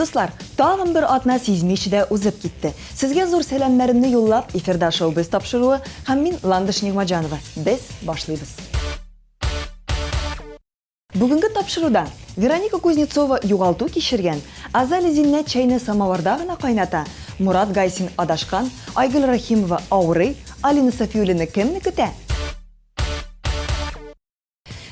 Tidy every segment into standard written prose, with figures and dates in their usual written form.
Dostlar, tağın bir atna sizmişide uzıp gitti. Sizge zor selamlarını yollap, efirda şoubuz tapşırığı, hem min Landış Nigmajanova. Biz başlayız. Bugünkü tapşırıda Veronika Kuznetsova yuğaltı kişirgen, Azali Zinnet çayını samavardağına kaynata, Murat Gaysin adaşkan, Aygül Rahimova ağrı, Alina Safiyulina kimni küte?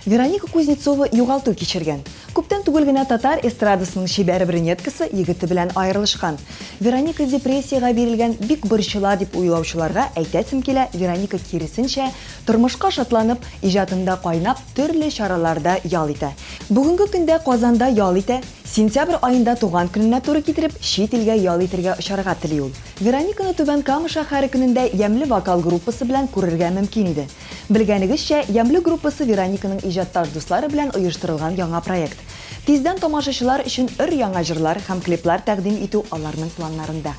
Veronika Kuznetsova yuğaltı kişirgen. Көптен түгел генә татар эстрадасының шибәре брюнеткасы егете белән аерылышкан. Вероника депрессияга бирелгән бик борчыла дип уйлаучыларга әйтәсем килә, Вероника киресенчә тормышка шатланып, иҗатында кайнап, төрле чараларда ял итә. Бүгенге көндә Казанда ял итә. Сентябрь айында туган көненә туры китереп, чит илгә ял итәргә очарга тели ул. Верониканы Түбән Кама шәһәре көнендә Ямлы вокал группасы белән күрергә мөмкин иде. Белгәнегезчә, Ямлы группасы Верониканың иҗатташ дуслары белән оештырылган яңа проект. Тиздән тамашачылар өчен яңа җырлар һәм клиплар тәкъдим итү аларның планнарында.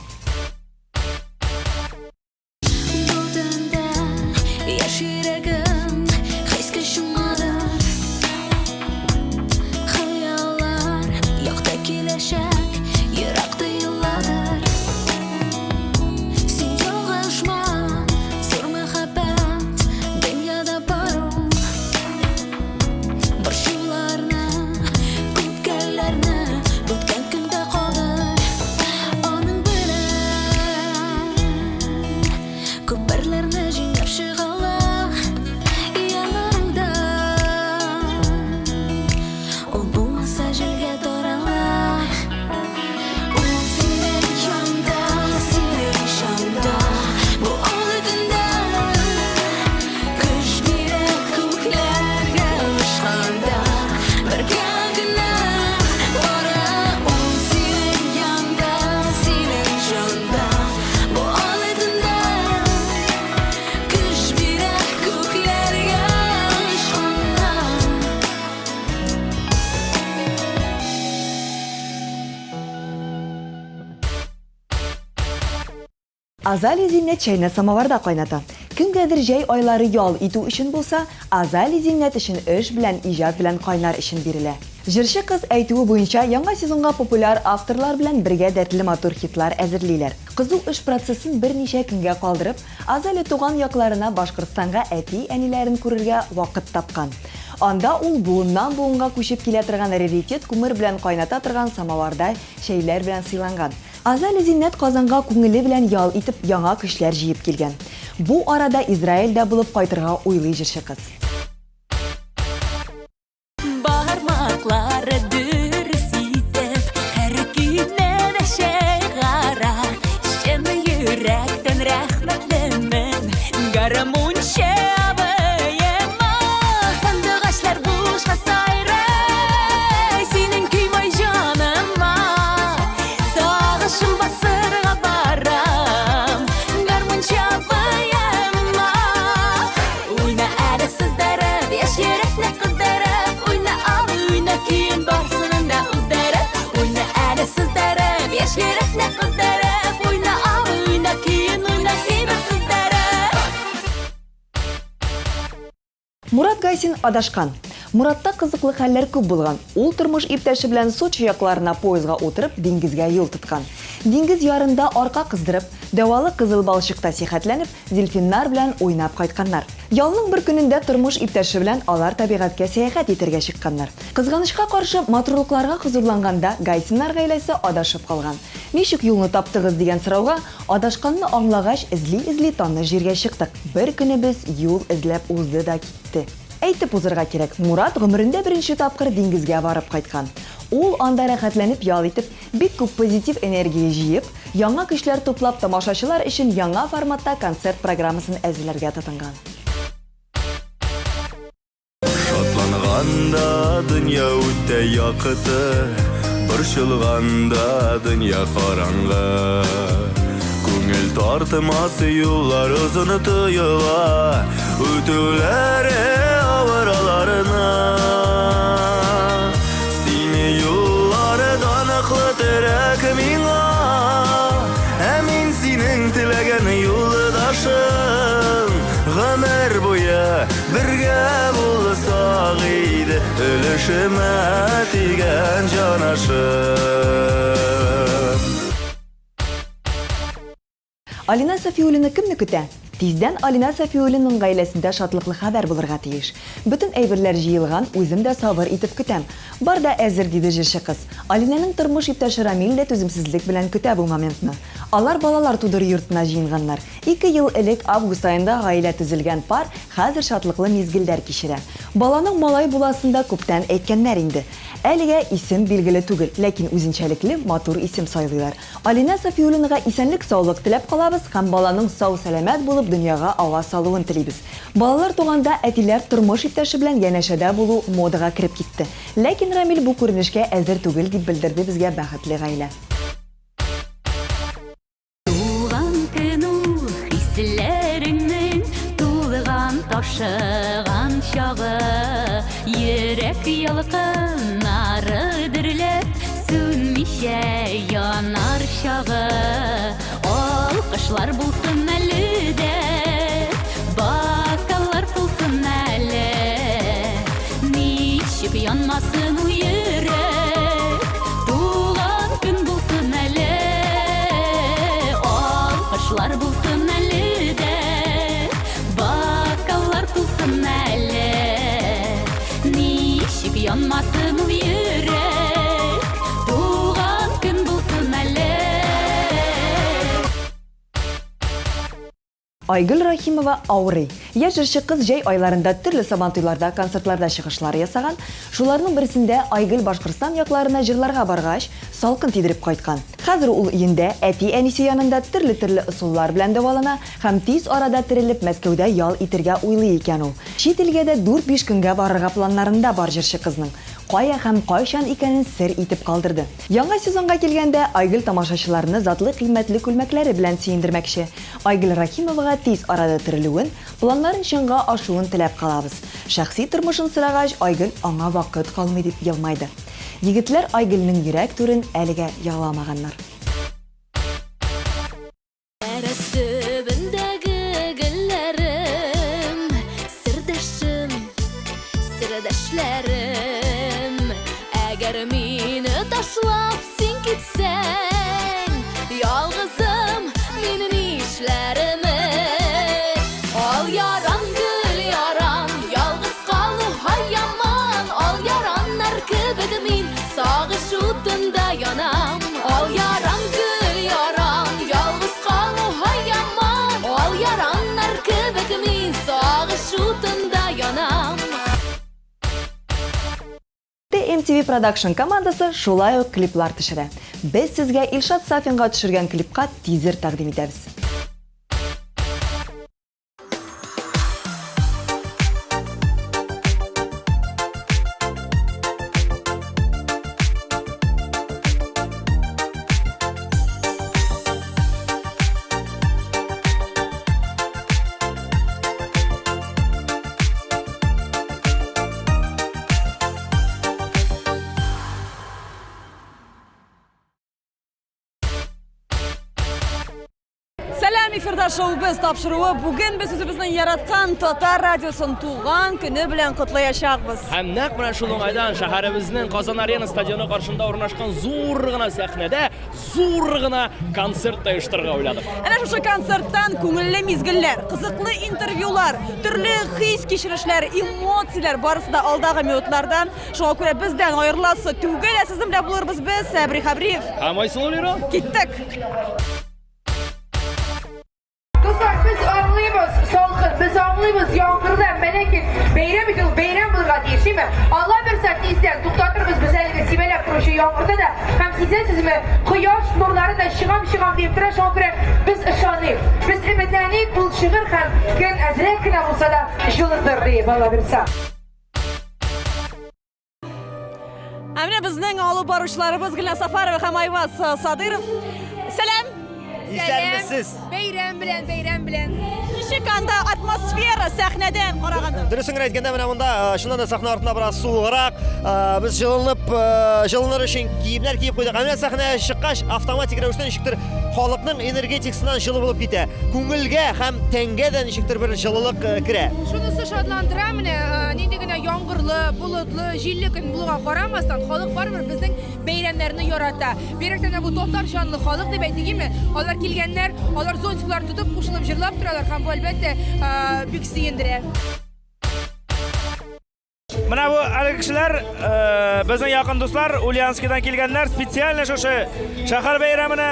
Azali Zinnet çayını samavarda kaynata. Küngədir jay ayları yal итү için bulsa, Azali Zinnet için iş bilen, ijat bilen kaynar için birile. Jırşı kız әйтүе boyunca яңа сезонга популяр авторлар bilen birge dərtli motor hitlar әзерлиләр. Кызу iş prosesin bir nişe küngə kaldırıp, Azali туган якларына Башкортстанга әти-әниләрен күрергә вакыт тапкан. Анда ул буыннан буынга күчеп килә торган раритет күмер белән кайната торган самаварда шәйләр белән сыйланган. Азали Зиннет Казанга күңеле белән ял итеп яңа көчләр җыеп килгән. Бу арада Израильдә булып кайтырга уйлый җырчы кыз. Бармаклары дөрес итеп, һәр көйне дә шәйгара, чын йөрәктән рәхмәтлемен, гармунчы абыема, сандыгачлар бушка сайрый, синең көймәй җаныма, сагышым басырга барам, гармунчы абыема, уйна әле сыздырып, яшь йөрәкне кыздырып, уйна алыйна киен барсынында уздырып, уйна әле сыздырып, яшь йөрәкне кыздырып, уйна алыйна киен, уйна сибе сыздырып. Мурат Гайсин адашкан. Muratта кызыклы хәлләр күп булган. Ул тормыш иптәше белән Сочи якларына поездга утырып, диңгезгә юл тоткан. Диңгез ярында арка кыздырып, дәвалы кызыл балчыкта сихәтләнеп, дельфиннар белән уйнап кайтканнар. Ялның бер көнендә тормыш иптәше белән алар табигатькә сәяхәт итәргә чыкканнар. Кызганычка каршы матурлыкларга хозурланганда Гайсиннар гаиләсе адашып калган. Ничек юлны таптыгыз дигән сорауга, адашканны аңлагач, эзли танны җиргә чыктык. Бер көне без юл эзләп узды да китте. Әйтеп узырга кирәк, Мурат гомерендә беренче тапкыр диңгезгә барып кайткан. Ул анда рәхәтләнеп ял итеп, бик күп позитив энергия җыеп, яңа көчләр туплап тамашачылар өчен яңа форматта концерт программасын әзерләргә тотынган. Шатланганда дөнья үтә якыты, борчылганда дөнья караңгы. Күңел тартмасы юллар озын тоела, үтүләре авыраларына. Сине юллары даныклы терәк миңа, мин синең теләгән юлдашың, гомер буе birge bulsak idi ölüşüme tigen canaşım. Alina Safiullini kimni kütә? Tizden Alina Safiullining gailəsində şadlıqlı xəbər bulurğa tiyiş. Bütün әйберләр җыелган, үзем дә сабыр итеп көтәм. Бар да әзер диде җырчы кыз. Алинаның тормыш иптәше Рамил дә түземсезлек белән көтә бу моментны. Алар балалар тудыр йортына җыенганнар. 2 ел элек август ayында гаилә төзелгән пар хәзер шатлыклы мизгелләр кичерә. Баланың малай буласында күптән әйткәннәр инде. Әлегә исем билгеле түгел, ләкин үзенчәлекле матур исем сайлыйлар. Алина Safiulliniга исәнлек саулык теләп калабыз һәм баланың сау сәламәт булып дөньяга ава салуын телибез. Балалар туганда әтиләр тормыш иптәше белән янәшәдә булу модага кирип китте. Ләкин Рамил бу күренешкә әзер түгел дип белдерде безгә бәхетле гаилә. Туған күн ул хисләреңнең тулган ташыган чагы, йөрәк ялкыннары дөрләп сүнмичә янар чагы. Алкышлар булсын әле дә, бакаллар булсын әле, ничек янмасын у йөрәк, туган көн булсын әле. Алкышлар булсын әле дә, бакаллар булсын әле, ничек янмасын у йөрәк, туган көн булсын әле. Айгөл Рахимова авырый. Яшь җырчы кыз җәй айларында төрле сабантуйларда, концертларда чыгышлар ясаган. Шуларның берсендә Айгөл Башкортстан якларына җырларга баргач, салкын тидереп кайткан. Хәзер ул өендә әти-әнисе янында төрле ысуллар белән дәвалана һәм тиз арада терелеп Мәскәүдә ял итәргә уйлый икән ул. Чит илгә дә 4-5 көнгә барырга планнарында бар җырчы кызның. Кая һәм кайчан икәнен сер итеп калдырды. Яңа сезонга килгәндә Айгөл тамашачыларны затлы кыйммәтле күлмәкләре белән сөендермәкче. Айгөл Рахимовага тиз арада терелүен, планнарын чынга ашуын теләп калабыз. Шәхси тормышын сорагач, Айгөл аңа вакыт калмый дип елмайды. Егетләр Айгөлнең йөрәк түрен әлегә яламаганнар. Төбендәге гөлләрем, сирдәшем, сирдәшләрем, әгәр мине ташлап син китсәң, ялгызым мин нишләрем? Ал ярам гөл ярам, ялгыз калу һәйяман, ал яраннар кебек мин сагыш утында янам. Ал ярам гөл ярам, ялгыз калу һәйяман, ал яраннар кебек мин сагыш утында янам. MTV Production командасы шулай ук клиплар төшерә. Без сезгә Илшат Сафинга төшергән клипка тизер тәкъдим итәбез. Сәлам, эфирда шоу-біз тапшыруы. Бүген біз үзебезнең яраткан Татар радиосын туган көне белән котлаячакбыз. Һәм нәкъ менә шул уңайдан шәһәребезнең Казан Арена стадионы каршында урнашкан зур гына сәхнәдә зур гына концерт оештырырга уйладык. Әнә шушы концерттан күңелле мизгелләр, кызыклы интервьюлар, төрле хис кичерешләр, эмоциялар барысы да алдагы минутлардан. Шуңа күрә бездән аерыласы түгел, сезнең белән булырбыз без, Сабри Хабриев. Һәм Айсылу Лиро. Киттек. Dostlar biz anlıyoruz salkın, biz anlıyoruz yağmurda, melekin, beyram bulga diye şey mi? Allah versen izleyen, tutatırız biz elinde simelep proje yağmurda da hem sizin mi? Kıyaş nurları da şıgam deyip duran şu an göre biz ışanıyız. Biz ümitleniyik bul şığır hem gün ezrekine olsa da jılındır diye Allah versen. Әміне біздің алып барушыларыбыз Гүлназ Сафарова һәм Айваз Садыров. Сәлем. İzlenmişsiz. Beyram bilen. Ничек анда атмосфера сәхнәдән караганда? Дөресен әйткәндә менә монда шуннан да сахна артында бераз суыграк. Без җылыныр өчен киемнәр киеп куйдык. Менә сәхнәгә чыккач автоматик рәвештә ничектер халыкның энергетикасынан жылы булып китә. Күңелгә һәм тәнгә дә ничектер бер җылылык керә. Шунысы шатландыра менә, нинди генә яңгырлы, болытлы, җилле көн булуга карамастан, халык барыбер безнең бәйрәмнәрне ярата. Биректән бу татар җанлы халык дип әйтегезме? Алар килгәннәр, алар зонтиклар тутып, кушылып җырлап торалар һәм бу әлбәттә бик сөендерә. Менә бу әлеге кешеләр безнең якын дуслар Ульяновскидан килгәннәр, специально шушы шәһәр бәйрәменә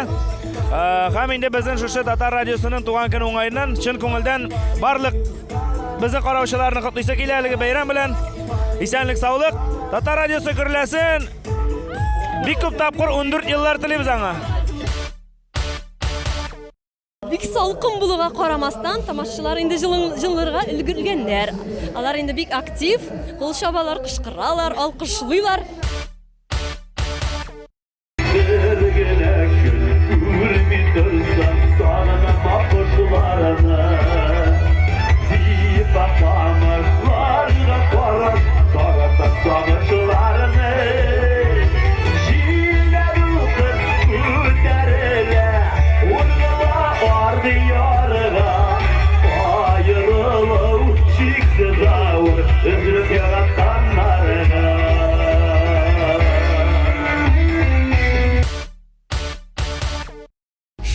һәм инде безнең шушы татар радиосының туган көне уңаеннан чын күңелдән барлык безнең караучыларны котлыйсы килә әлеге бәйрәм белән. Исәнлек, саулык, татар радиосы гөрләсен. Бик күп тапкыр 14 еллар телибез аңа. Бик салкын булуга карамастан, тамашачылар инде җылларга өлгергәннәр. Алар инде бик актив, кул чабалар, кычкыралар, алкышлыйлар.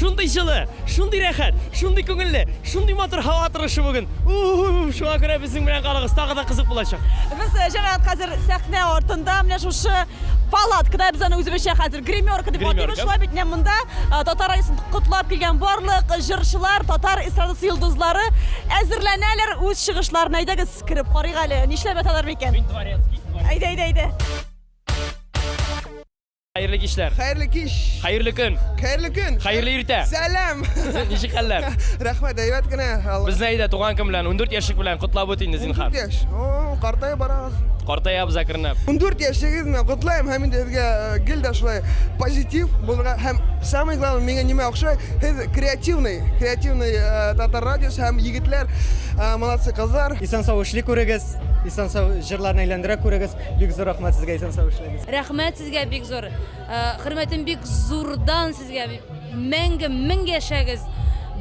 Шундый җылы, шундый рәхәт, шундый күңелле, шундый матур һава торышы бүген. Шуңа күрә безнең белән калыгыз, тагы да кызык булачак. Без җәмәгать хәзер сәхнә артында менә шушы палаткада без аны үзебезчә хәзер гримерка дип атыйбыз. Шулай бит менә монда татар радиосын котлап килгән барлык җырчылар, татар эстрадасы йолдызлары әзерләнәләр үз чыгышларына. Әйдәгез кирип карыйк әле, нишләп аталар микән? Әйдә. Хәерле кичләр. Хәерле кич. Хәерле көн. Хәерле көн. Хәерле иртә. Сәлам. Ничек хәлләр? Рәхмәт, әйбәт кенә. Безне әйдә туган көн белән 14 яшьлек белән котлап үт инде зинһар. 14 яшь. Картая барабыз. Картаябыз әкренләп. 14 яшьлегезне котлайм һәм инде безгә гел дә шулай позитив булырга һәм самое главное миңа нимә охшай, һез креативный татар радиосы һәм егетләр, молодцы кызлар. Исән-сау эшлек күрегез, исән-сау җырларны әйләндерә күрегез. Бик зур рәхмәт сезгә, исән-сау эшләгез. Рәхмәт сезгә бик зур. Хөрмәтем бик зурдан сезгә. Мең яшәгез.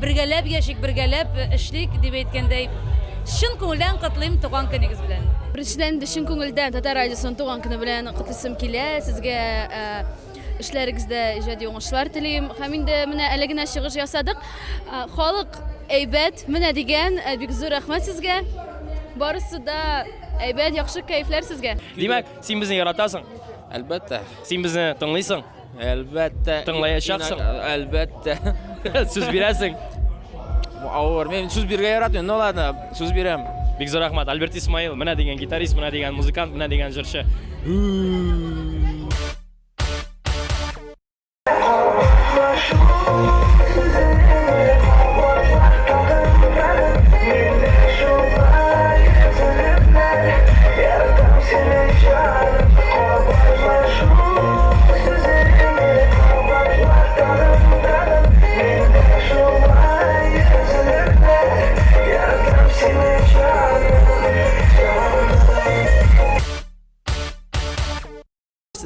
Бергәләп яшик, бергәләп эшлик дип әйткәндәй. Шын күңелдән котлыйм туган көнегез белән. Беренчедән шын күңелдән татар радиосын туган көне белән котлыйсым килә. Сезгә эшләрегездә иҗади уңышлар телим. Һәм инде менә әле генә чыгыш ясадык. Халык әйбәт, менә дигән бик зур рәхмәт сезгә. Барысы да әйбәт, яхшы кайфлар сезгә. Димәк, син безне яратасың? Әлбәттә. Син безне тыңлыйсың? Әлбәттә. Тыңлаячаксың? Әлбәттә. Сүз бирәсең? Авыр, мен сүз биргә яратмыйм. Ну ладно, сүз бирәм. Бик зур рәхмәт. Альберт Исмаил, менә дигән гитарист, менә дигән музыкант, менә дигән җырчы.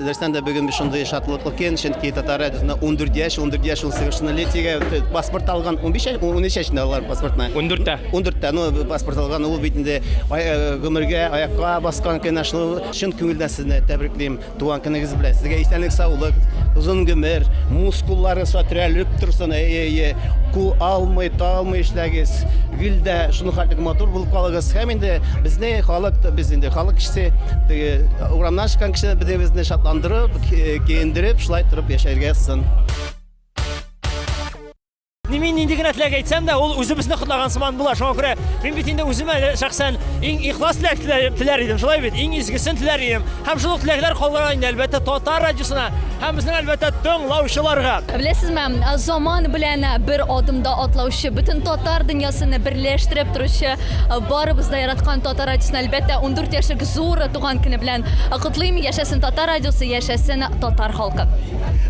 Дөрестән дә бүген шундый шатлыклы көн, чөнки татар радиосында 14 яшь ул совершеннолетиегә паспорт алган 15 яшендә алар паспортны. 14-тә, ну паспорт алган ул бит инде гомергә аякка баскан көн шул чын күңелдән сезне тәбриклим туган көнегез белән. Сезгә исәнлек, саулык, озын гомер, мускуллары сатрәлеп торсын, ку алмый, талмый эшләгез. Гүлдә шуны хәтлек матур булып калыгыз. Һәм инде безне халык кешесе, урамнан чыккан кеше безне шатландырып, киендереп, шулай торып яшәргә сын. Мин инде генә теләк әйтсәм дә, ул үзебезне котлаган сыман була. Шуңа күрә мин бит инде үземә шәхсән иң ихлас теләр идем, шулай бит, иң изгесен теләр идем. Һәм шул теләкләр калган инде әлбәттә татар радиосына, һәм безнең әлбәттә тыңлаучыларга. Беләсезме, заман белән бер адымда атлаучы, бөтен татар дөньясыны берләштереп торучы, барыбыз да яраткан татар радиосын әлбәттә 14 яшьлек зур туган көне белән котлыйм. Яшәсен татар радиосы, яшәсен татар халкы.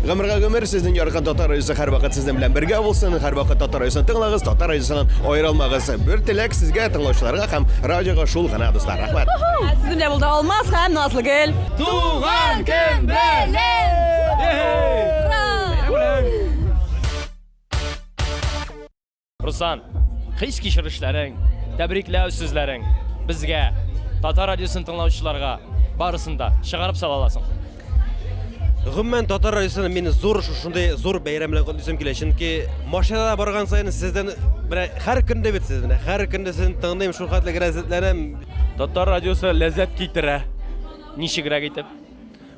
Гомергә гомер сезнең яркан татар радиосы һәрвакыт сезнең белән бергә булсын. Һәрвакыт татар радиосын тыңлагыз, татар радиосыннан аерылмагыз. Бер теләк сезгә, тыңлаучыларга һәм радиога шул гына дуслар. Рәхмәт. Сезнең белән булды Алмаз һәм Назлыгөл. Туган көн белән! Руслан, хис кичерешләрең, тәбрикләү сүзләрең безгә, Татар радиосын тыңлаучыларга барысында чыгарып сала аласың. Гомумән Татар радиосының мені шундай зур бәйрәмләр котлыйсым килә, чөнки машинада барган сайын сездән һәр көндә бит сезне, һәр көндә сезне тыңлыйм, шул хәтле ләззәтләнәм. Татар радиосы ләззәт китерә. Ничегрәк итеп?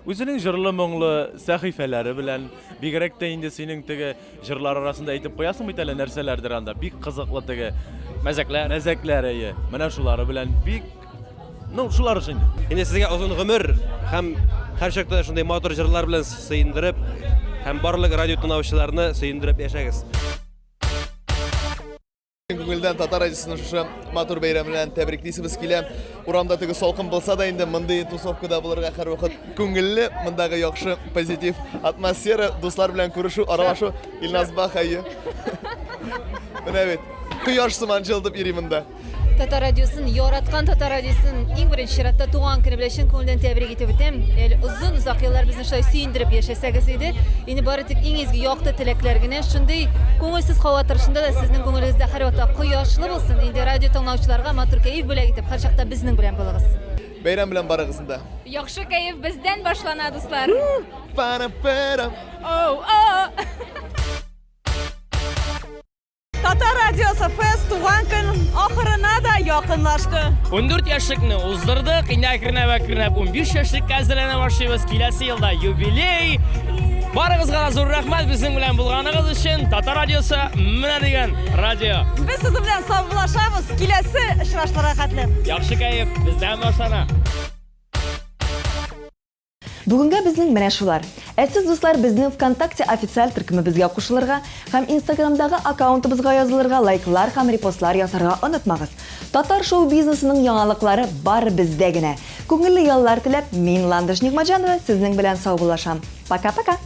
Үзенең җырлы моңлы сәхифәләре белән, бигрәк тә инде синең теге җырлар арасында әйтеп куясың бит әле нәрсәләрдер анда, бик кызыклы теге мәзәкләре, менә шулары белән бик шулар өчен. Инде сезгә озын гомер һәм һәр чакта шундай матур җырлар белән сөендереп, һәм барлык радио тыңлаучыларны сөендереп яшәгез. Күңелдән Татар радиосының шушы матур бәйрәменнән тәбриклисебез килә. Урамда теге салкын булса да инде мондый тусовкада булырга һәрвакыт күңелле, мондагы яхшы позитив атмосфера, дуслар белән күрешү, аралашу Илназ бахайы. Менә бит, кояш сыман җылдып йөри монда. Татар радиосын яраткан Татар радиосын иң беренче чиратта туган көне белән чын күңелдән тәбрик итеп үтәм. Озын еллар безне шулай сөендереп яшәсәгез иде. Инде бары тик иң изге якты теләкләр генә, шундый күңелсез һава торышында да сезнең күңелегездә һәрвакыт кояшлы булсын. Инде радио тыңлаучыларга матур кәеф бүләк итеп һәр чакта безнең белән булыгыз. Бәйрәм белән барыгызда. Яхшы кәеф бездән башлана, дуслар. Татар радиосы фест туган көн ахырына да якынлашты. 14 яшьлекне уздырдык, инде әкренәп 15 яшьлеккә әзерләнә башлыйбыз. Киләсе елда юбилей. Барыгызга зур рәхмәт безнең белән булганыгыз өчен. Татар радиосы менә дигән радио. Без сезнең белән саубуллашабыз. Киләсе очрашларга хәтле. Яхшы кәеф бездән башлана. Бүгенге безнең менә шулар. Сез дуслар безнең ВКонтакте официаль төркемебезгә кушылырга һәм Инстаграмдагы аккаунтыбызга язылырга, лайклар һәм репостлар ясарга онытмагыз. Татар шоу бизнесының яңалыклары бар бездә генә. Күңелле яллар теләп, мин Ландыш Нигъмәтҗанова сезнең белән саубуллашам. Пока-пока.